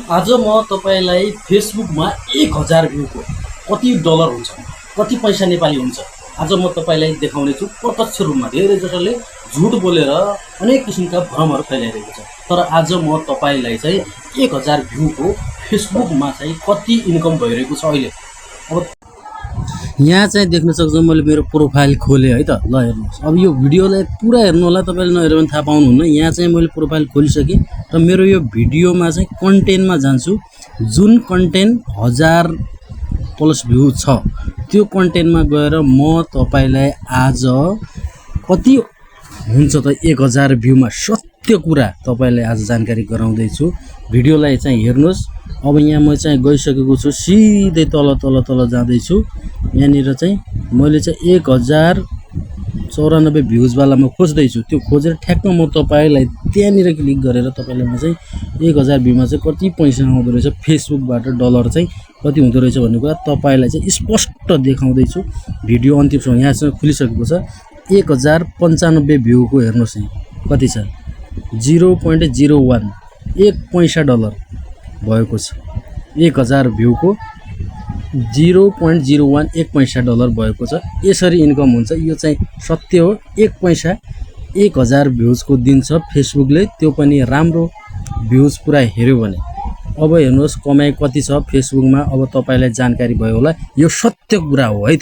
आज म तपाईलाई फेसबुकमा 1000 भ्यूको कति डलर हुन्छ, कति पैसा नेपाली हुन्छ, आज म तपाईलाई देखाउने छु। प्रत्यक्ष रूपमा धेरै जसोले झुट बोलेर अनेक किसिमका भ्रमहरू फैलाइरहेको छ। तर आज म तपाईलाई चाहिँ 1000 भ्यूको फेसबुकमा चाहिँ कति इन्कम भइरहेको छ अहिले। अब यहाँ चाहिँ देख्न सक्छ, मैले मेरो प्रोफाइल खोले है त। ल हेर्नुहोस्, अब यो भिडियोलाई पुरा हेर्नु होला, तपाईले नहेर्यो भने थाहा पाउनुहुन्न। यहाँ चाहिँ मैले प्रोफाइल खोलिसके र मेरो यो भिडियोमा चाहिँ कन्टेन्टमा जान्छु। जुन कन्टेन्ट 1000 प्लस भ्यू छ त्यो कन्टेन्टमा गएर म तपाईलाई आज कति हुन्छ त 1000 भ्यूमा सत्य कुरा तपाईलाई आज जानकारी गराउँदै छु। भिडियोलाई चाहिँ हेर्नुहोस्। अब यहाँ म चाहिँ गइसकेको छु, सिधै तल तल तल जाँदै छु। यहाँनिर चाहिँ मैले चाहिँ 1094 भ्यूज वालामा खोज्दै छु। त्यो खोजेर ठ्याक्क म तपाईलाई त्यहाँनिर क्लिक गरेर तपाईलाई म चाहिँ 1000 भ्यूमा चाहिँ कति पैसा आउँदो रहेछ, फेसबुकबाट डलर चाहिँ कति हुँदो रहेछ भन्ने कुरा तपाईलाई चाहिँ स्पष्ट देखाउँदै छु। भिडियो अन्तिमसम्म यहाँसँग खुलिसकेको छ। 1095 भ्यूको हेर्नुहोस्, यहाँ कति छ, 0.01 1 पैसा डलर भएको छ। 1000 भ्यूको 0.01 1 पैसा डलर भएको छ। यसरी इन्कम हुन्छ। यो चाहिँ सत्य हो। 1 पैसा 1000 भ्यूजको दिन्छ फेसबुकले, त्यो पनि राम्रो भ्यूज पुरा हेर्यो भने। अब हेर्नुहोस् कमाइ कति छ फेसबुकमा। अब तपाईलाई जानकारी भयो होला, यो सत्य कुरा हो है।